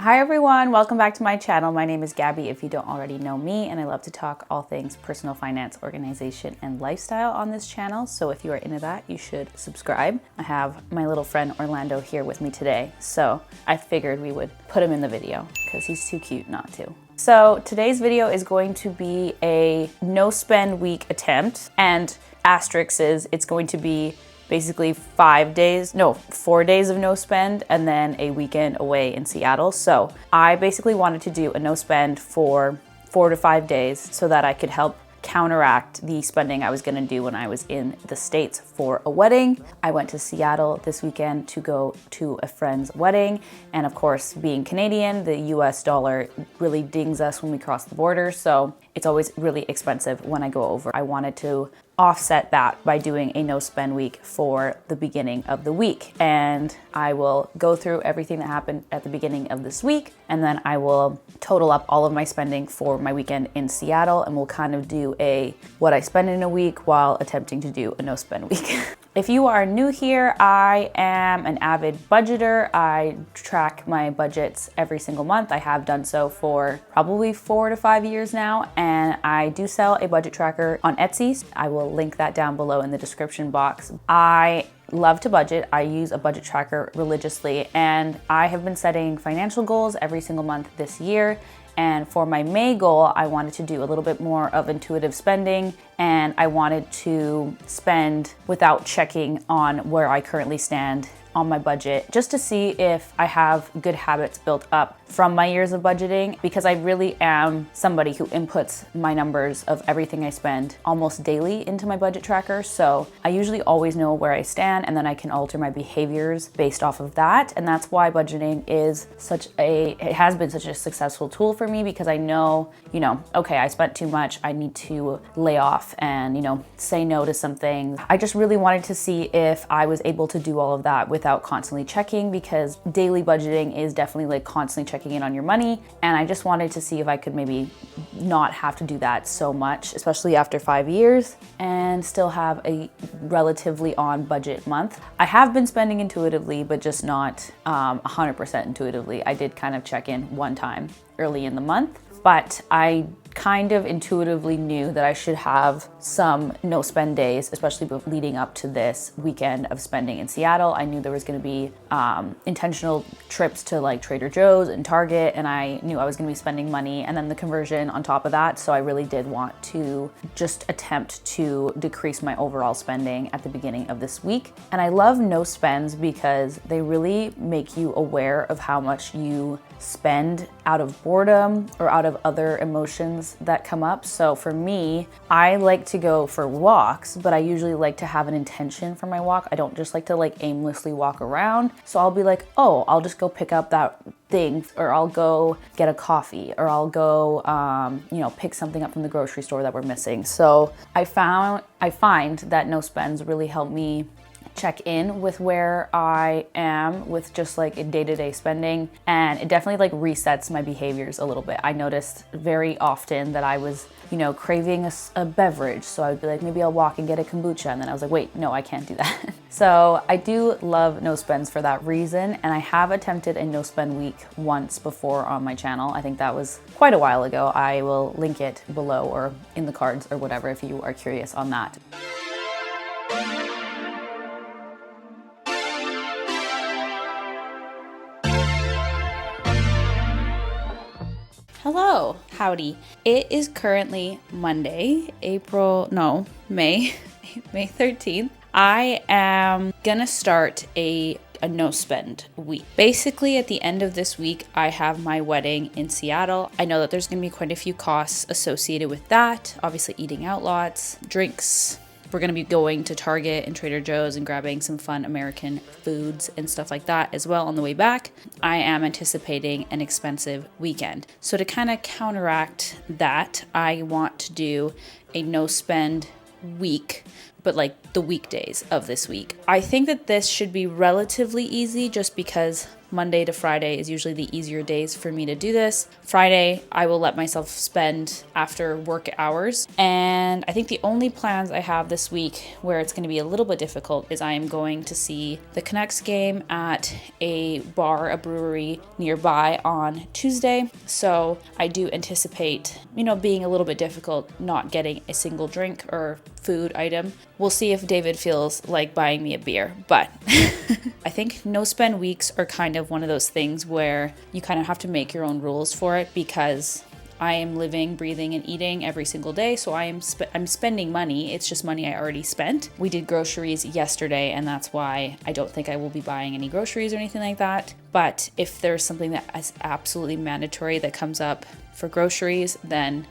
Hi everyone, welcome back to my channel. My name is Gabby if you don't already know me, and I love to talk all things personal finance, organization, and lifestyle on this channel. So if you are into that, you should subscribe. I have my little friend Orlando here with me today, so I figured we would put him in the video because he's too cute not to. So today's video is going to be a no spend week attempt, and asterisk is it's going to be basically 4 days of no spend and then a weekend away in Seattle. So I basically wanted to do a no spend for 4 to 5 days so that I could help counteract the spending I was gonna do when I was in the States for a wedding. I went to Seattle this weekend to go to a friend's wedding. And of course, being Canadian, the US dollar really dings us when we cross the border. So it's always really expensive when I go over. I wanted to offset that by doing a no spend week for the beginning of the week. And I will go through everything that happened at the beginning of this week, and then I will total up all of my spending for my weekend in Seattle, and we'll kind of do a what I spend in a week while attempting to do a no spend week. If you are new here, I am an avid budgeter. I track my budgets every single month. I have done so for probably 4 to 5 years now, and I do sell a budget tracker on Etsy. I will link that down below in the description box. I love to budget. I use a budget tracker religiously, and I have been setting financial goals every single month this year. And for my May goal, I wanted to do a little bit more of intuitive spending, and I wanted to spend without checking on where I currently stand on my budget, just to see if I have good habits built up from my years of budgeting, because I really am somebody who inputs my numbers of everything I spend almost daily into my budget tracker. So I usually always know where I stand, and then I can alter my behaviors based off of that. And that's why budgeting is it has been such a successful tool for me, because I know, okay, I spent too much, I need to lay off and, say no to some things. I just really wanted to see if I was able to do all of that without constantly checking, because daily budgeting is definitely like constantly checking in on your money. And I just wanted to see if I could maybe not have to do that so much, especially after 5 years, and still have a relatively on budget month. I have been spending intuitively, but just not 100% intuitively. I did kind of check in one time early in the month, but I kind of intuitively knew that I should have some no spend days, especially leading up to this weekend of spending in Seattle. I knew there was going to be intentional trips to like Trader Joe's and Target, and I knew I was going to be spending money, and then the conversion on top of that. So I really did want to just attempt to decrease my overall spending at the beginning of this week. And I love no spends because they really make you aware of how much you spend out of boredom or out of other emotions that come up. So for me, I like to go for walks, but I usually like to have an intention for my walk. I don't just like to like aimlessly walk around. So I'll be like, oh, I'll just go pick up that thing, or I'll go get a coffee, or I'll go, pick something up from the grocery store that we're missing. So I find that no spends really help me check in with where I am with just like a day-to-day spending, and it definitely like resets my behaviors a little bit. I noticed very often that I was craving a beverage, so I would be like, maybe I'll walk and get a kombucha, and then I was like, wait, no, I can't do that. So I do love no spends for that reason, and I have attempted a no spend week once before on my channel. I think that was quite a while ago. I will link it below or in the cards or whatever if you are curious on that. Hello, howdy. It is currently Monday, May 13th. I am gonna start a no spend week. Basically, at the end of this week, I have my wedding in Seattle. I know that there's gonna be quite a few costs associated with that. Obviously, eating out lots, drinks. We're gonna be going to Target and Trader Joe's and grabbing some fun American foods and stuff like that as well on the way back. I am anticipating an expensive weekend. So to kind of counteract that, I want to do a no spend week but like the weekdays of this week. I think that this should be relatively easy just because Monday to Friday is usually the easier days for me to do this. Friday, I will let myself spend after work hours. And I think the only plans I have this week where it's going to be a little bit difficult is I am going to see the Canucks game at a bar, a brewery nearby on Tuesday. So I do anticipate, being a little bit difficult not getting a single drink or food item. We'll see if David feels like buying me a beer, but I think no spend weeks are kind of one of those things where you kind of have to make your own rules for it, because I am living, breathing, and eating every single day. So I'm spending money. It's just money I already spent. We did groceries yesterday, and that's why I don't think I will be buying any groceries or anything like that. But if there's something that is absolutely mandatory that comes up for groceries, then,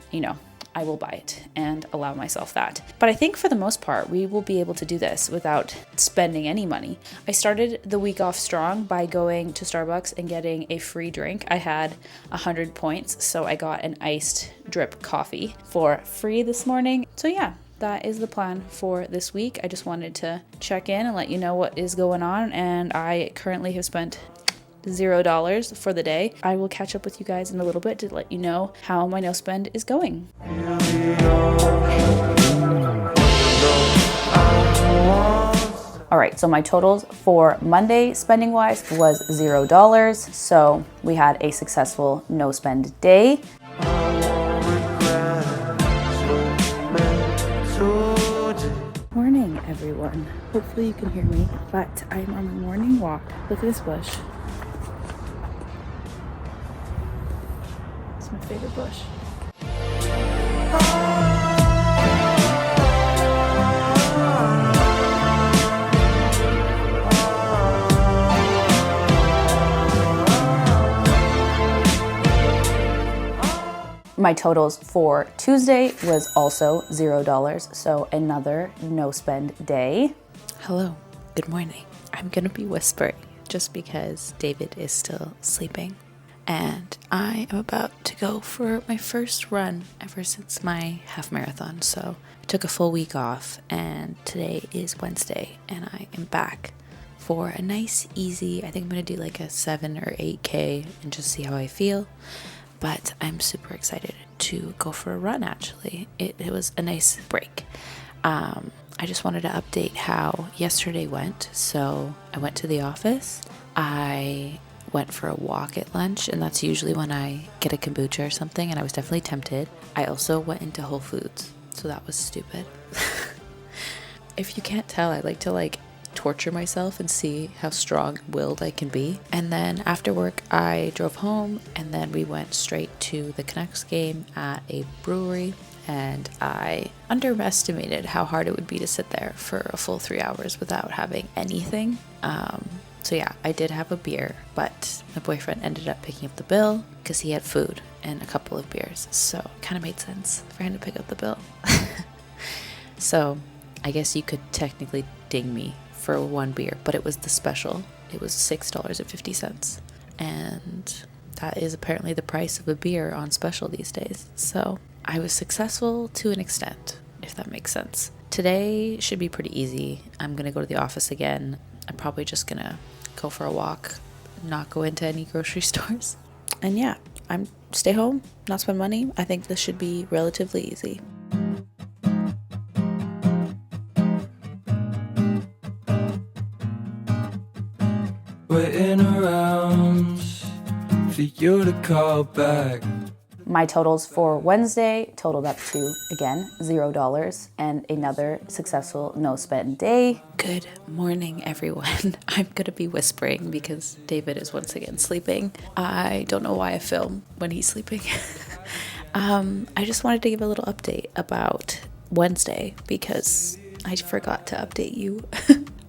I will buy it and allow myself that. But I think for the most part, we will be able to do this without spending any money. I started the week off strong by going to Starbucks and getting a free drink. I had 100 points, so I got an iced drip coffee for free this morning. So yeah, that is the plan for this week. I just wanted to check in and let you know what is going on, and I currently have spent $0 for the day. I will catch up with you guys in a little bit to let you know how my no spend is going. All right, so my totals for Monday spending wise was $0. So we had a successful no spend day. Morning, everyone. Hopefully you can hear me, but I'm on my morning walk. Look at this bush. It's my favorite bush. My totals for Tuesday was also $0, so another no spend day. Hello, good morning. I'm gonna be whispering just because David is still sleeping, and I am about to go for my first run ever since my half marathon. So I took a full week off, and today is Wednesday, and I am back for a nice, easy, I think I'm gonna do like a 7 or 8K and just see how I feel. But I'm super excited to go for a run, actually. It was a nice break. I just wanted to update how yesterday went. So I went to the office. I went for a walk at lunch, and that's usually when I get a kombucha or something, and I was definitely tempted. I also went into Whole Foods, so that was stupid. If you can't tell, I like to torture myself and see how strong-willed I can be. And then after work, I drove home, and then we went straight to the Canucks game at a brewery, and I underestimated how hard it would be to sit there for a full 3 hours without having anything. So yeah, I did have a beer, but my boyfriend ended up picking up the bill because he had food and a couple of beers, so it kind of made sense for him to pick up the bill. So I guess you could technically ding me for one beer, but it was the special. It was $6.50, and that is apparently the price of a beer on special these days. So I was successful to an extent, if that makes sense. Today should be pretty easy. I'm gonna go to the office again. I'm probably just gonna go for a walk, not go into any grocery stores, and yeah, I'm stay home, not spend money. I think this should be relatively easy. Waiting around for you to call back. My totals for Wednesday totaled up to, again, $0 and another successful no spend day. Good morning, everyone. I'm gonna be whispering because David is once again sleeping. I don't know why I film when he's sleeping. I just wanted to give a little update about Wednesday because I forgot to update you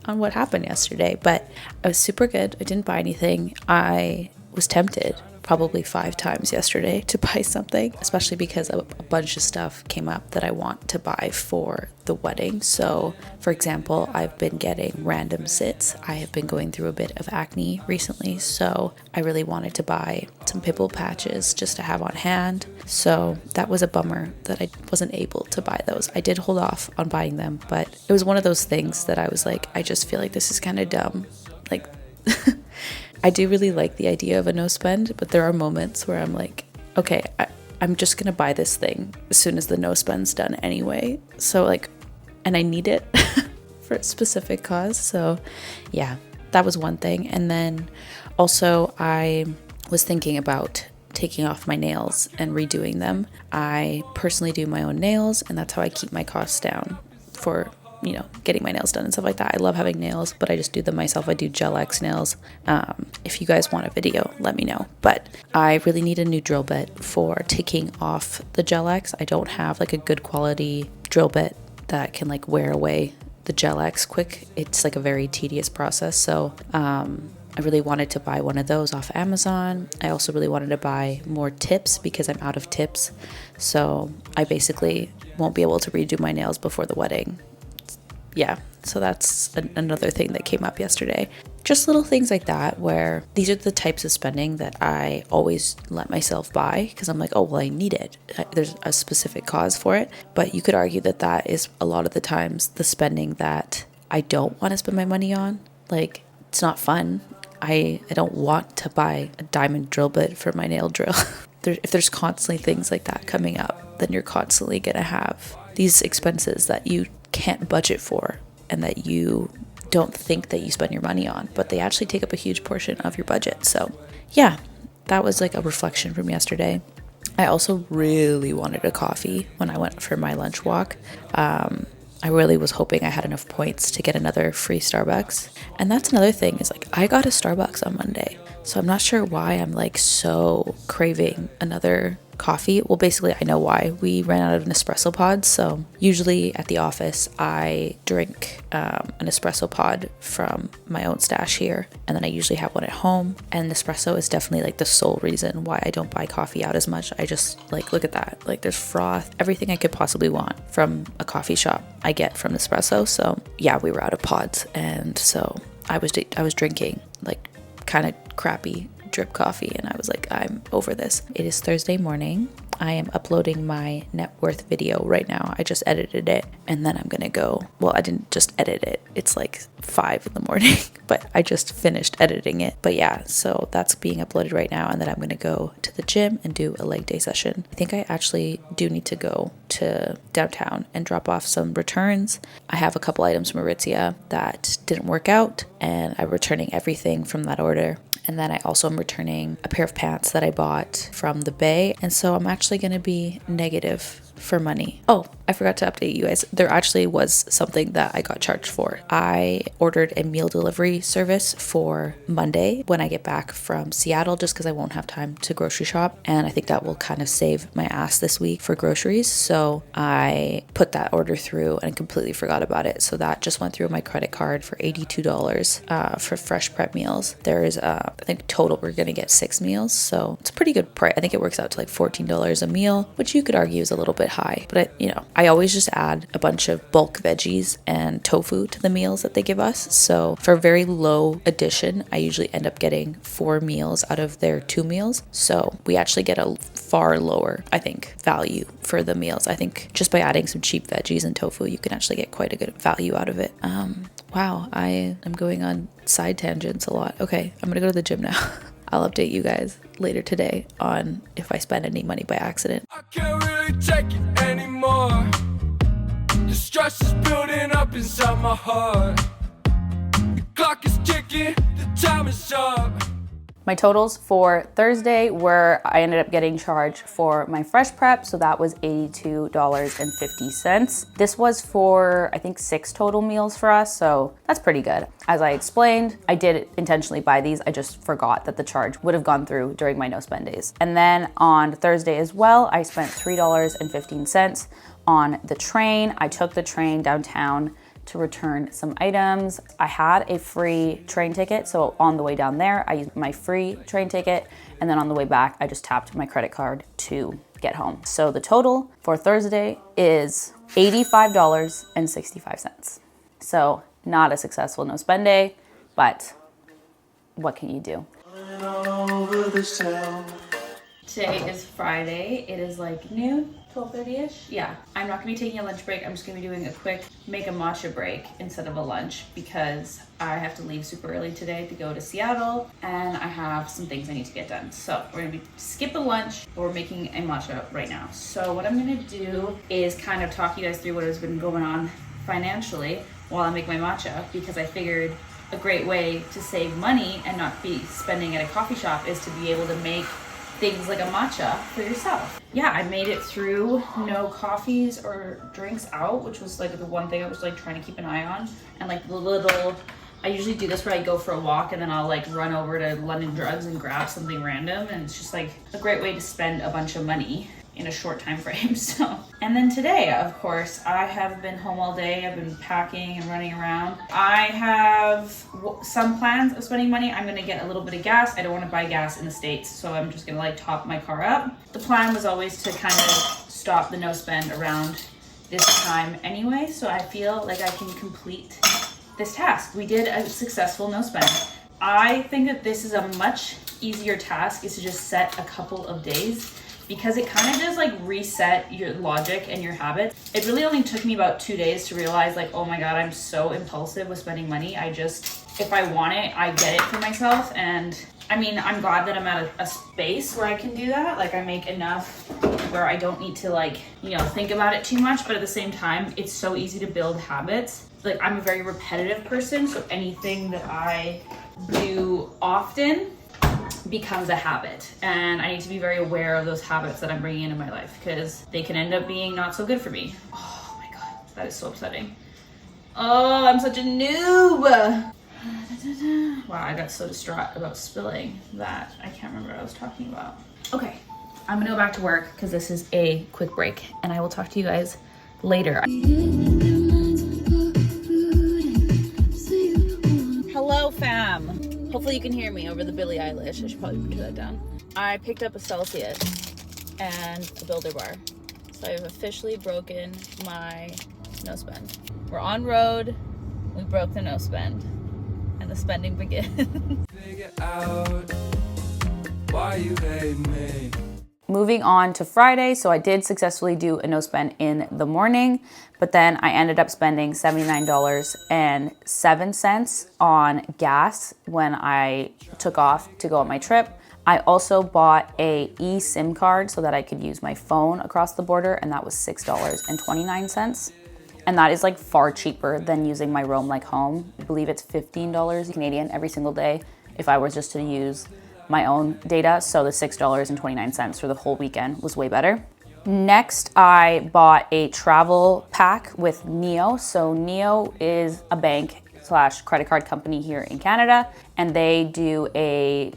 on what happened yesterday, but I was super good. I didn't buy anything. I was tempted probably 5 times yesterday to buy something, especially because a bunch of stuff came up that I want to buy for the wedding. So for example, I've been getting random sits. I have been going through a bit of acne recently, so I really wanted to buy some pimple patches just to have on hand. So that was a bummer that I wasn't able to buy those. I did hold off on buying them, but it was one of those things that I was like, I just feel like this is kind of dumb. Like I do really like the idea of a no spend, but there are moments where I'm like, okay, I'm just gonna buy this thing as soon as the no spend's done anyway. So like, and I need it for a specific cause. So yeah, that was one thing. And then also I was thinking about taking off my nails and redoing them. I personally do my own nails, and that's how I keep my costs down for, you know, getting my nails done and stuff like that. I love having nails, but I just do them myself. I do Gel X nails. If you guys want a video, let me know. But I really need a new drill bit for taking off the Gel X. I don't have like a good quality drill bit that can like wear away the Gel X quick. It's like a very tedious process. So I really wanted to buy one of those off Amazon. I also really wanted to buy more tips because I'm out of tips. So I basically won't be able to redo my nails before the wedding. Yeah, so that's another thing that came up yesterday. Just little things like that, where these are the types of spending that I always let myself buy because I'm like, oh, well, I need it. There's a specific cause for it. But you could argue that that is a lot of the times the spending that I don't want to spend my money on. Like, it's not fun. I don't want to buy a diamond drill bit for my nail drill. If there's constantly things like that coming up, then you're constantly going to have these expenses that you can't budget for and that you don't think that you spend your money on, but they actually take up a huge portion of your budget. So yeah, that was like a reflection from yesterday. I also really wanted a coffee when I went for my lunch walk. I really was hoping I had enough points to get another free Starbucks. And that's another thing is like, I got a Starbucks on Monday. So I'm not sure why I'm like so craving another coffee. Well, basically I know why. We ran out of an espresso pod. So usually at the office, I drink an espresso pod from my own stash here. And then I usually have one at home. And espresso is definitely like the sole reason why I don't buy coffee out as much. I just like, look at that. Like there's froth, everything I could possibly want from a coffee shop I get from Nespresso. So yeah, we were out of pods. And so I was drinking like kind of crappy drip coffee, and I was like, I'm over this. It is Thursday morning. I am uploading my net worth video right now. I just edited it, and then I'm gonna go. Well, I didn't just edit it. It's like 5 in the morning, but I just finished editing it. But yeah, so that's being uploaded right now, and then I'm gonna go to the gym and do a leg day session. I think I actually do need to go to downtown and drop off some returns. I have a couple items from Aritzia that didn't work out, and I'm returning everything from that order. And then I also am returning a pair of pants that I bought from the Bay. And so I'm actually going to be negative for money. Oh, I forgot to update you guys. There actually was something that I got charged for. I ordered a meal delivery service for Monday when I get back from Seattle, just because I won't have time to grocery shop. And I think that will kind of save my ass this week for groceries. So I put that order through and completely forgot about it. So that just went through my credit card for $82 for fresh prep meals. There is, I think total we're going to get 6 meals. So it's a pretty good price. I think it works out to like $14 a meal, which you could argue is a little bit high, but I always just add a bunch of bulk veggies and tofu to the meals that they give us. So for a very low addition, I usually end up getting 4 meals out of their 2 meals. So we actually get a far lower, I think, value for the meals. I think just by adding some cheap veggies and tofu, you can actually get quite a good value out of it. Wow, I am going on side tangents a lot. Okay, I'm gonna go to the gym now. I'll update you guys later today on if I spend any money by accident. I can't really take it anymore. The stress is building up inside my heart. The clock is ticking, the time is up. My totals for Thursday were, I ended up getting charged for my fresh prep, so that was $82.50. This was for, I think, 6 total meals for us, so that's pretty good. As I explained, I did intentionally buy these, I just forgot that the charge would have gone through during my no spend days. And then on Thursday as well, I spent $3.15 on the train. I took the train downtown to return some items. I had a free train ticket, so on the way down there, I used my free train ticket, and then on the way back, I just tapped my credit card to get home. So the total for Thursday is $85.65. So not a successful no spend day, but what can you do? Today is Friday. It is like noon, 12:30ish. Yeah, I'm not gonna be taking a lunch break. I'm just gonna be doing a quick make a matcha break instead of a lunch because I have to leave super early today to go to Seattle and I have some things I need to get done. So we're gonna skip the lunch, but we're making a matcha right now. So what I'm gonna do is kind of talk you guys through what has been going on financially while I make my matcha, because I figured a great way to save money and not be spending at a coffee shop is to be able to make things like a matcha for yourself. Yeah, I made it through no coffees or drinks out, which was like the one thing I was like trying to keep an eye on. And like the little, I usually do this where I go for a walk and then I'll like run over to London Drugs and grab something random, and it's just like a great way to spend a bunch of money in a short time frame. So, and then today, of course, I have been home all day. I've been packing and running around. I have some plans of spending money. I'm gonna get a little bit of gas. I don't want to buy gas in the States, so I'm just gonna like top my car up. The plan was always to kind of stop the no spend around this time anyway, so I feel like I can complete this task. We did a successful no spend. I think that this is a much easier task, is to just set a couple of days, because it kind of does like reset your logic and your habits. It really only took me about 2 days to realize like, oh my God, I'm so impulsive with spending money. If I want it, I get it for myself. And I mean, I'm glad that I'm at a space where I can do that. Like I make enough where I don't need to like, think about it too much. But at the same time, it's so easy to build habits. Like I'm a very repetitive person. So anything that I do often becomes a habit, and I need to be very aware of those habits that I'm bringing into my life, because they can end up being not so good for me. Oh my God, that is so upsetting. Oh, I'm such a noob. Wow, I got so distraught about spilling that I can't remember what I was talking about. Okay, I'm gonna go back to work because this is a quick break, and I will talk to you guys later. Hello, fam. Hopefully you can hear me over the Billie Eilish. I should probably turn that down. I picked up a Celsius and a Builder Bar. So I've officially broken my no spend. We're on road. We broke the no spend. And the spending begins. Figure out why you hate me. Moving on to Friday, so I did successfully do a no spend in the morning, but then I ended up spending $79.07 on gas when I took off to go on my trip. I also bought a eSIM card so that I could use my phone across the border, and that was $6.29. And that is like far cheaper than using my Roam Like Home. I believe it's $15 Canadian every single day if I was just to use my own data. So the $6.29 for the whole weekend was way better. Next, I bought a travel pack with Neo. So Neo is a bank / credit card company here in Canada, and they do a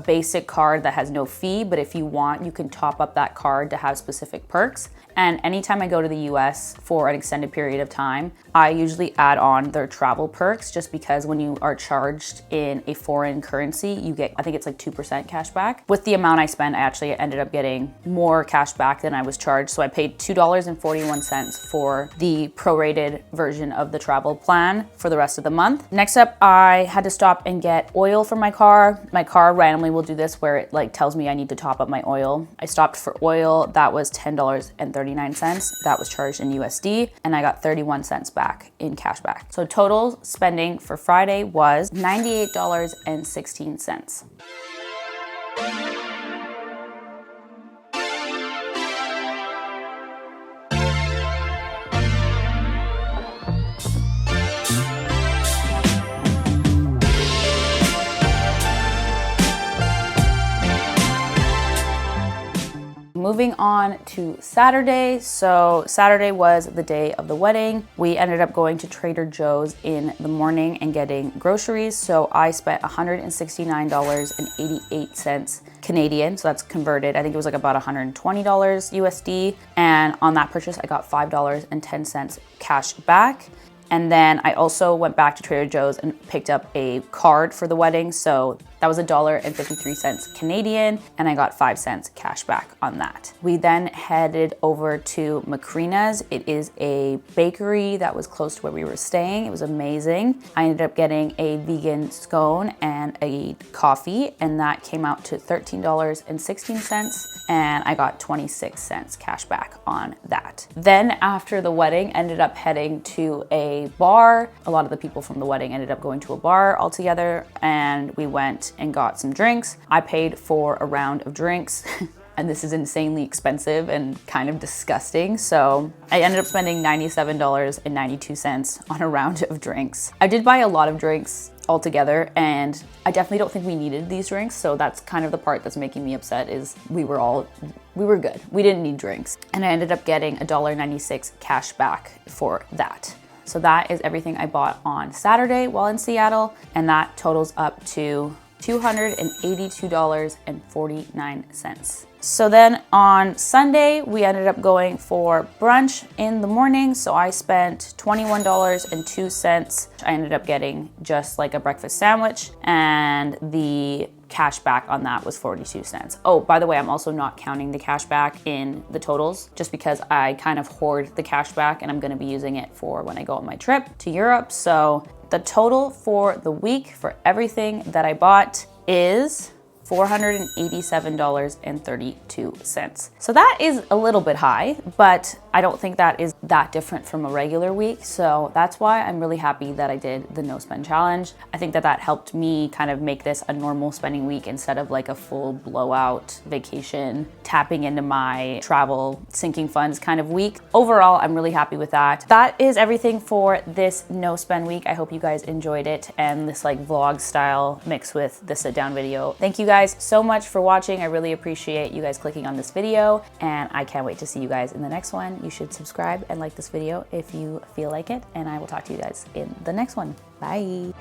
basic card that has no fee, but if you want, you can top up that card to have specific perks. And anytime I go to the US for an extended period of time, I usually add on their travel perks, just because when you are charged in a foreign currency, you get, I think it's like 2% cash back. With the amount I spent, I actually ended up getting more cash back than I was charged. So I paid $2.41 for the prorated version of the travel plan for the rest of the month. Next up, I had to stop and get oil for my car. My car randomly will do this where it like tells me I need to top up my oil. I stopped for oil. That was $10.39. That was charged in USD, and I got 31 cents back in cash back. So total spending for Friday was $98.16. Moving on to Saturday. So Saturday was the day of the wedding. We ended up going to Trader Joe's in the morning and getting groceries. So I spent $169.88 Canadian. So that's converted. I think it was like about $120 USD. And on that purchase, I got $5.10 cash back. And then I also went back to Trader Joe's and picked up a card for the wedding. So that was $1.53 Canadian, and I got 5 cents cash back on that. We then headed over to Macrina's. It is a bakery that was close to where we were staying. It was amazing. I ended up getting a vegan scone and a coffee, and that came out to $13.16, and I got 26 cents cash back on that. Then after the wedding, ended up heading to a bar. A lot of the people from the wedding ended up going to a bar all together, and we went and got some drinks. I paid for a round of drinks. And this is insanely expensive and kind of disgusting. So I ended up spending $97.92 on a round of drinks. I did buy a lot of drinks altogether, and I definitely don't think we needed these drinks. So that's kind of the part that's making me upset, is we were good. We didn't need drinks. And I ended up getting $1.96 cash back for that. So that is everything I bought on Saturday while in Seattle, and that totals up to $282.49. So then on Sunday, we ended up going for brunch in the morning. So I spent $21.02. I ended up getting just like a breakfast sandwich, and the cash back on that was 42 cents. Oh, by the way, I'm also not counting the cash back in the totals, just because I kind of hoard the cash back and I'm gonna be using it for when I go on my trip to Europe. So the total for the week for everything that I bought is $487.32. So that is a little bit high, but I don't think that is that different from a regular week. So that's why I'm really happy that I did the no spend challenge. I think that that helped me kind of make this a normal spending week instead of like a full blowout vacation, tapping into my travel sinking funds kind of week. Overall, I'm really happy with that. That is everything for this no spend week. I hope you guys enjoyed it, and this like vlog style mixed with the sit down video. Thank you guys so much for watching. I really appreciate you guys clicking on this video, and I can't wait to see you guys in the next one. You should subscribe and like this video if you feel like it, and I will talk to you guys in the next one. Bye.